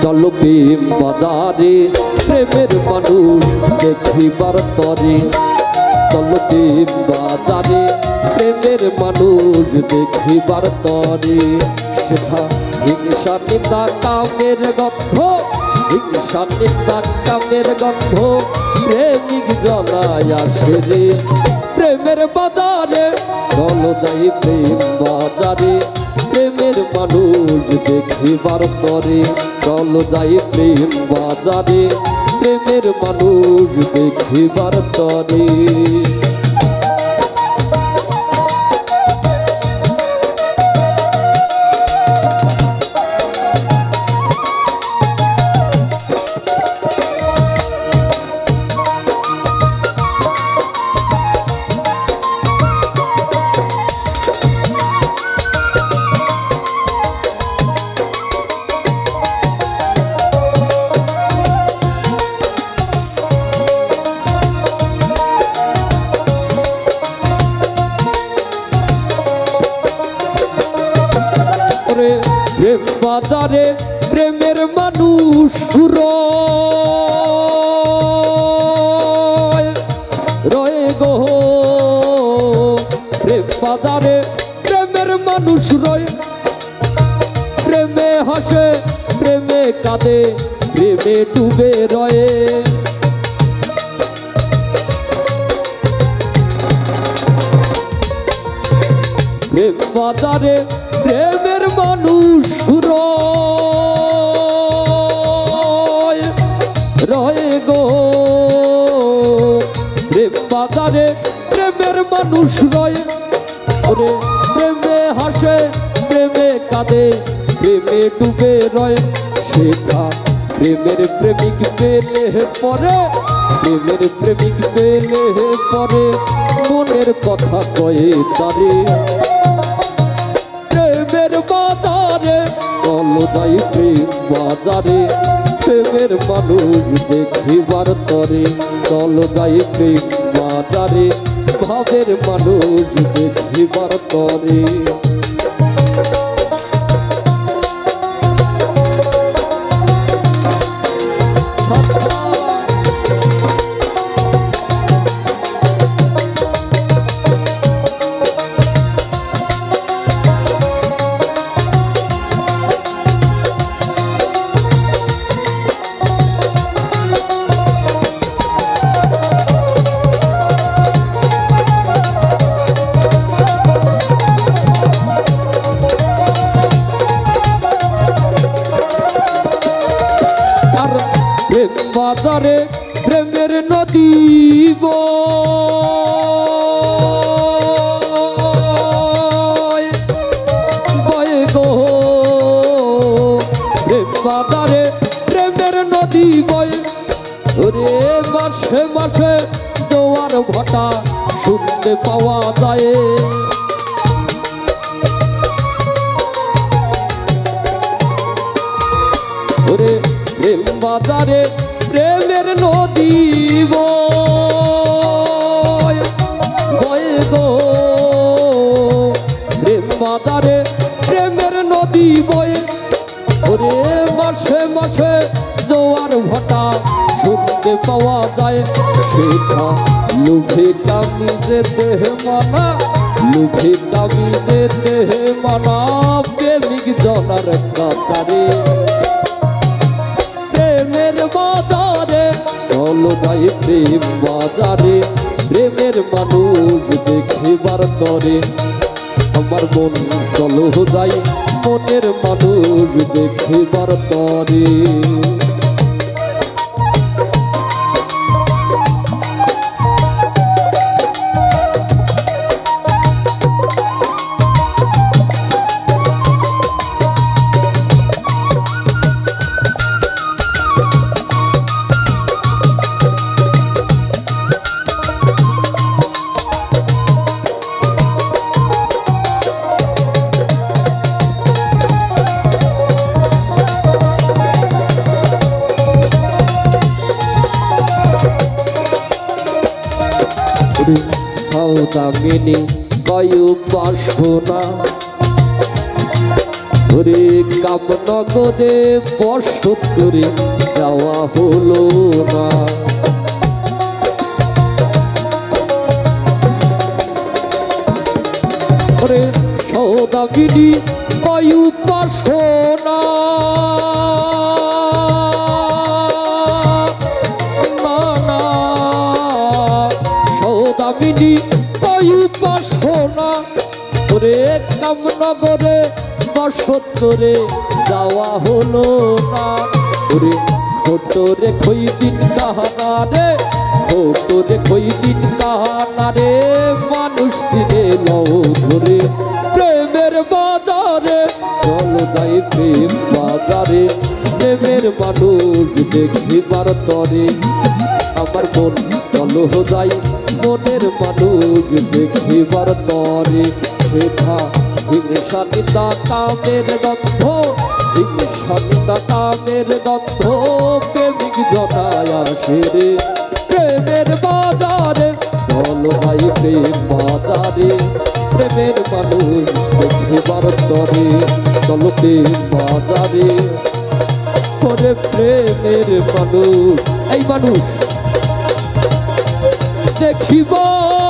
চলো প্রেম বাজারে প্রেমের মানুষ দেখিবার তরে চলো প্রেম বাজারে প্রেমের মানুষ দেখিবার তরে সেথা হিংসা নিন্দা কামের গন্ধ হিংসা নিন্দা কামের গন্ধ প্রেমিক জনায় আসে রে প্রেমের বাজারে চলো যাই প্রেম বাজারে প্রেমের মানুষ দেখিবার তরে চলো যাই প্রেম বাজারে প্রেমের মানুষ দেখিবার তরে প্রেম বাজারে প্রেমের মানুষ রয়ে গো প্রেম বাজারে প্রেমের মানুষ রয়ে প্রেমে হাসে প্রেমে কাঁদে প্রেমে ডুবে রয়ে প্রেম বাজারে প্রেমের মানুষ রয়ে গো প্রেম বাজারে প্রেমের মানুষ রয়ে ওরে প্রেমে হাসে প্রেমে কাঁদে প্রেমে ডুবে রয়ে সেটা প্রেমের প্রেমিক পেলে পরে প্রেমের প্রেমিক পেলে পরে মনের কথা কয়ে তারে প্রেমের বাজারে চলো যাই প্রেম বাজারে প্রেমের মানুষ দেখিবার তরে চলো যাই প্রেম বাজারে ভাবের মানুষ দেখিবার তরে প্রেম বাজারে প্রেমের নদী বয়ে গো প্রেম বাজারে প্রেমের নদী বয়ে ওরে মাসে মাসে জোয়ার ভাটা শুনতে পাওয়া যায় ওরে প্রেম বাজারে প্রেমের নদী বয়ে গো প্রেম বাজারে প্রেমের নদী বয়ে ওরে মাসে মাসে জোয়ার ভাটা শুনতে পাওয়া যায় সেটা লোভে কামি যেতে মানা লোভে কামি যেতে মানা প্রেমিক জনার কাতারে প্রেমের বাজারে চলো যাই প্রেম বাজারে প্রেমের মানুষ দেখিবার তরে আমার মন চলো যাই মনের মানুষ দেখিবার তরে সৌদামিনী কয়ু বাসনা ওরে কামনগরে বসত করে যাওয়া হলো না। ওরে সৌদামিনী বায়ু পাশনা না সৌদামিনী বায়ু পাশনা। ওরে কামনগরে বসত করে যাওয়া হলো না। ওরে খোটরে খই দিন কাহানা রে, খোটরে খই দিন কাহানা রে, মানুষ চিনে লও ধরে প্রেমের বাজারে। চলো যাই প্রেম বাজারে, প্রেমের মানুষ দেখিবার তরে। আমার মন চলো যাই মনের মানুষ দেখিবার তরে। শেখা হিংসা নিন্দা কামের গন্ধ, হিংসা নিন্দা কামের গন্ধ, প্রেমিক জনায় আসে রে প্রেমের বাজারে। চলো ভাই প্রেম বাজারে, প্রেমের মানুষ দেখিবার তরে। চলো প্রেম বাজারে, করে প্রেমের মানুষ, এই মানুষ দেখিবার